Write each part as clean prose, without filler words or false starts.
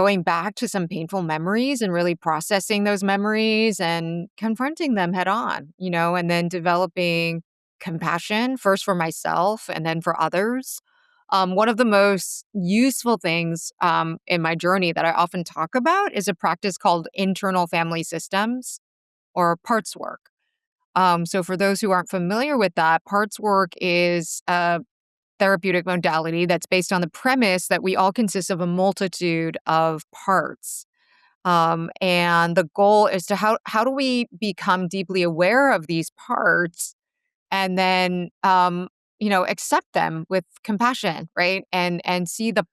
going back to some painful memories and really processing those memories and confronting them head on, and then developing compassion first for myself and then for others. One of the most useful things in my journey that I often talk about is a practice called internal family systems or parts work. So, for those who aren't familiar with that, parts work is a therapeutic modality that's based on the premise that we all consist of a multitude of parts. And the goal is to how do we become deeply aware of these parts and then accept them with compassion, right? And see the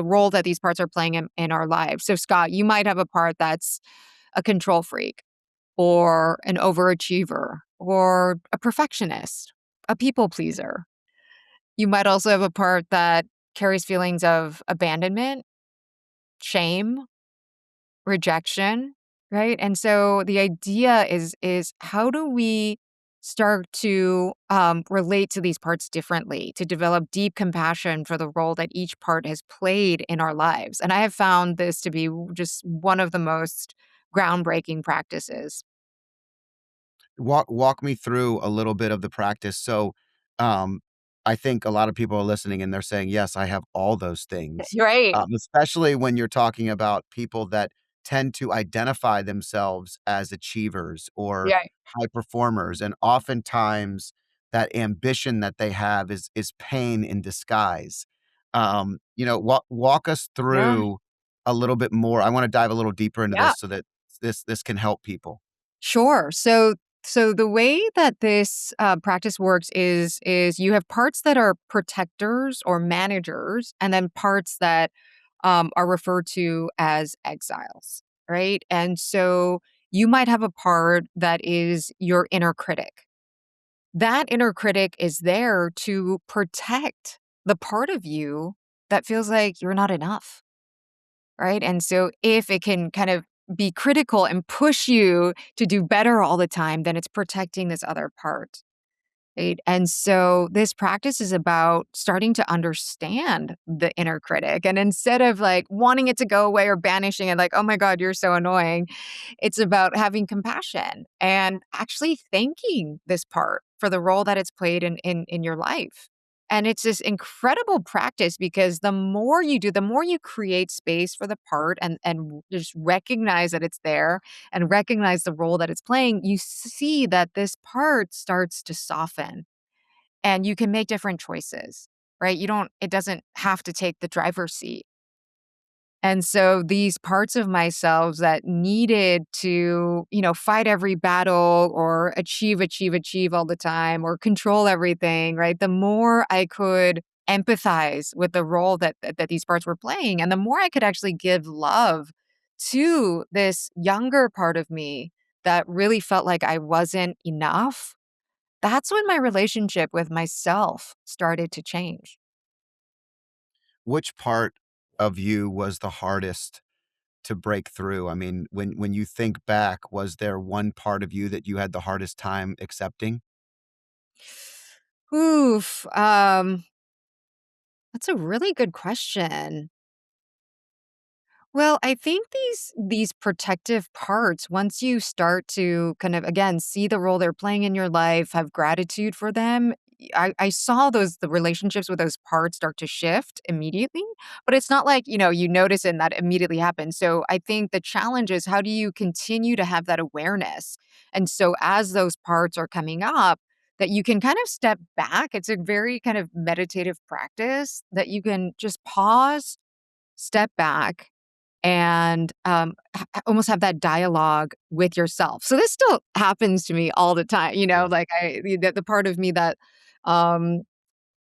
role that these parts are playing in our lives. So Scott, you might have a part that's a control freak or an overachiever or a perfectionist, a people pleaser. You might also have a part that carries feelings of abandonment, shame, rejection, right? And so the idea is how do we start to relate to these parts differently, to develop deep compassion for the role that each part has played in our lives. And I have found this to be just one of the most groundbreaking practices. Walk me through a little bit of the practice. So, um, I think a lot of people are listening and they're saying, "Yes, I have all those things." Right. Especially when you're talking about people that tend to identify themselves as achievers or Yeah. high performers, and oftentimes that ambition that they have is pain in disguise. Walk us Yeah. through a little bit more. I wanna dive a little deeper into Yeah. this so that this can help people. Sure. So the way that this practice works is you have parts that are protectors or managers, and then parts that are referred to as exiles, right? And so you might have a part that is your inner critic. That inner critic is there to protect the part of you that feels like you're not enough, right? And so if it can kind of be critical and push you to do better all the time, then it's protecting this other part. Right? And so this practice is about starting to understand the inner critic. And instead of like wanting it to go away or banishing it, like, oh my God, you're so annoying, it's about having compassion and actually thanking this part for the role that it's played in your life. And it's this incredible practice because the more you do, the more you create space for the part and just recognize that it's there and recognize the role that it's playing, you see that this part starts to soften and you can make different choices, right? It doesn't have to take the driver's seat. And so these parts of myself that needed to, fight every battle or achieve all the time or control everything, right? The more I could empathize with the role that these parts were playing and the more I could actually give love to this younger part of me that really felt like I wasn't enough, that's when my relationship with myself started to change. Which part of you was the hardest to break through? I mean, when you think back, was there one part of you that you had the hardest time accepting? Oof. That's a really good question. Well, I think these protective parts, once you start to kind of again see the role they're playing in your life, have gratitude for them, I saw the relationships with those parts start to shift immediately. But it's not like, you notice and that immediately happens. So I think the challenge is how do you continue to have that awareness? And so as those parts are coming up, that you can kind of step back. It's a very kind of meditative practice that you can just pause, step back and almost have that dialogue with yourself. So this still happens to me all the time, Yeah. like the part of me that um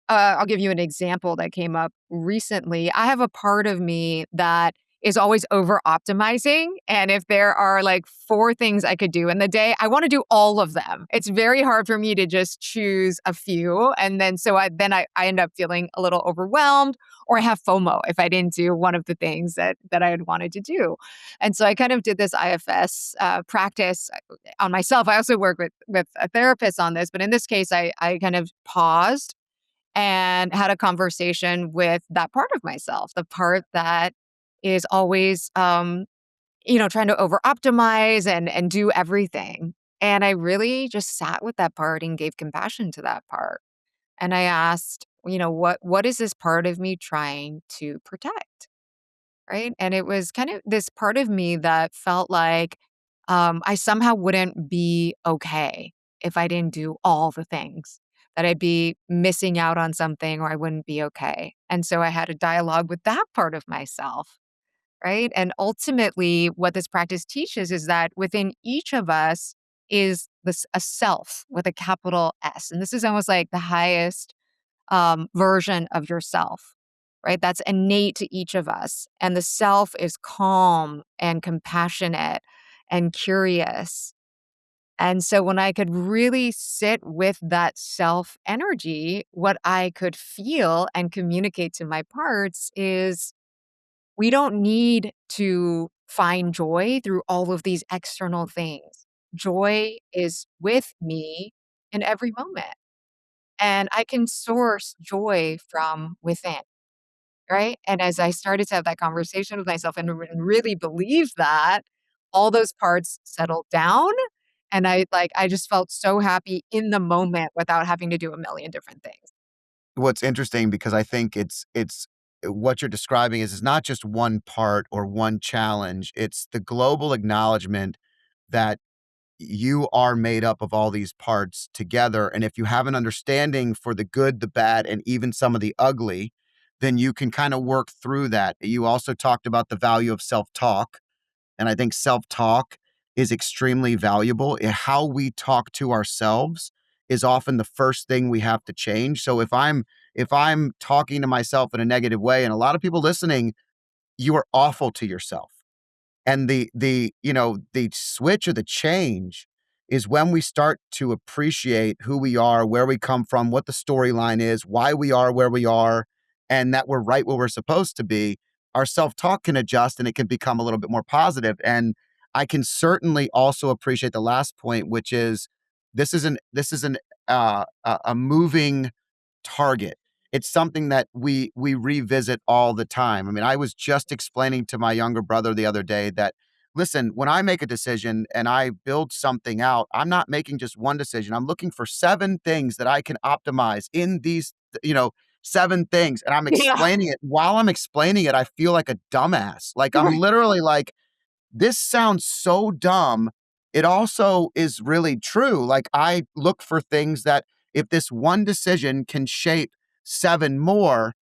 I'll give you an example that came up recently. I have a part of me that is always over optimizing. And if there are like four things I could do in the day, I want to do all of them. It's very hard for me to just choose a few. And then so I end up feeling a little overwhelmed or I have FOMO if I didn't do one of the things that I had wanted to do. And so I kind of did this IFS practice on myself. I also work with a therapist on this, but in this case, I kind of paused and had a conversation with that part of myself, the part that is always, trying to over optimize and do everything. And I really just sat with that part and gave compassion to that part. And I asked, what is this part of me trying to protect? Right. And it was kind of this part of me that felt like I somehow wouldn't be okay if I didn't do all the things, that I'd be missing out on something or I wouldn't be okay. And so I had a dialogue with that part of myself. Right. And ultimately, what this practice teaches is that within each of us is this a self with a capital S. And this is almost like the highest version of yourself, right? That's innate to each of us. And the self is calm and compassionate and curious. And so when I could really sit with that self energy, what I could feel and communicate to my parts is we don't need to find joy through all of these external things. Joy is with me in every moment. And I can source joy from within, right? And as I started to have that conversation with myself and really believe that, all those parts settled down. And I just felt so happy in the moment without having to do a million different things. What's interesting because I think it's what you're describing is not just one part or one challenge, it's the global acknowledgement that you are made up of all these parts together, and if you have an understanding for the good, the bad, and even some of the ugly, then you can kinda work through that. You also talked about the value of self-talk, and I think self-talk is extremely valuable. How we talk to ourselves is often the first thing we have to change. So if I'm talking to myself in a negative way, and a lot of people listening, you are awful to yourself. And the switch or the change is when we start to appreciate who we are, where we come from, what the storyline is, why we are where we are, and that we're right where we're supposed to be. Our self-talk can adjust and it can become a little bit more positive. And I can certainly also appreciate the last point, which is this is a moving target. It's something that we revisit all the time. I mean, I was just explaining to my younger brother the other day that, listen, when I make a decision and I build something out, I'm not making just one decision. I'm looking for 7 things that I can optimize in these, you know, 7 things. And I'm Yeah. explaining it. While I'm explaining it, I feel like a dumbass. Like I'm Right. literally like, this sounds so dumb. It also is really true. Like I look for things that if this one decision can shape 7 more,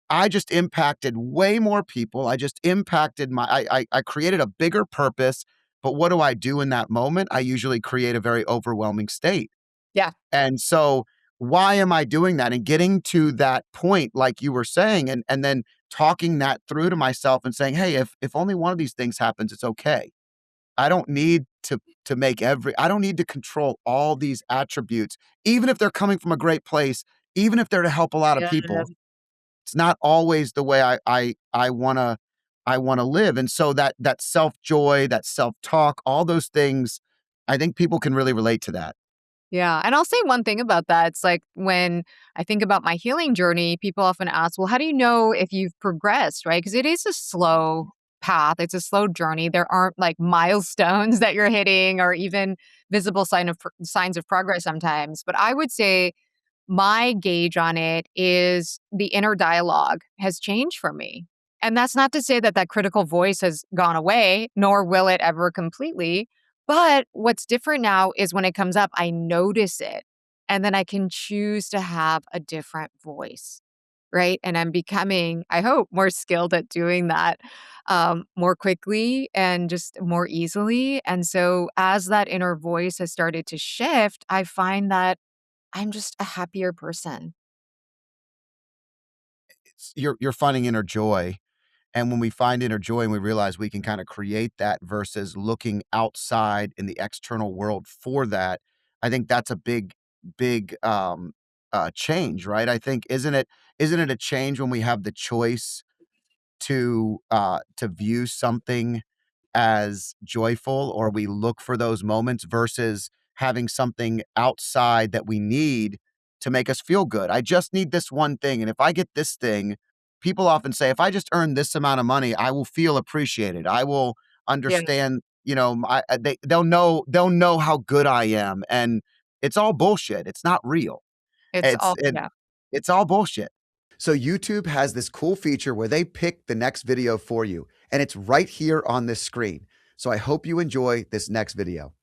I just impacted way more people. I just impacted I created a bigger purpose. But what do I do in that moment? I usually create a very overwhelming state. Yeah. And so why am I doing that? And getting to that point, like you were saying, and then talking that through to myself and saying, hey, if only one of these things happens, it's okay. I don't need to make I don't need to control all these attributes, even if they're coming from a great place, even if they're to help a lot of Yeah. people. It's not always the way I wanna live. And so that self-joy, that self-talk, all those things, I think people can really relate to that. Yeah, and I'll say one thing about that. It's like when I think about my healing journey, people often ask, well, how do you know if you've progressed, right? Because it is a slow path, it's a slow journey. There aren't like milestones that you're hitting or even visible signs of progress sometimes. But I would say my gauge on it is the inner dialogue has changed for me. And that's not to say that that critical voice has gone away, nor will it ever completely. But what's different now is when it comes up, I notice it. And then I can choose to have a different voice. Right. And I'm becoming, I hope, more skilled at doing that more quickly and just more easily. And so as that inner voice has started to shift, I find that I'm just a happier person. You're finding inner joy. And when we find inner joy and we realize we can kind of create that versus looking outside in the external world for that, I think that's a big change, right? I think isn't it a change when we have the choice to view something as joyful, or we look for those moments versus having something outside that we need to make us feel good. I just need this one thing, and if I get this thing, people often say, if I just earn this amount of money, I will feel appreciated. I will Yeah, understand, they'll know how good I am. And it's all bullshit. It's not real. it's It's all it, yeah. it's all bullshit. So YouTube has this cool feature where they pick the next video for you, and it's right here on this screen. So I hope you enjoy this next video.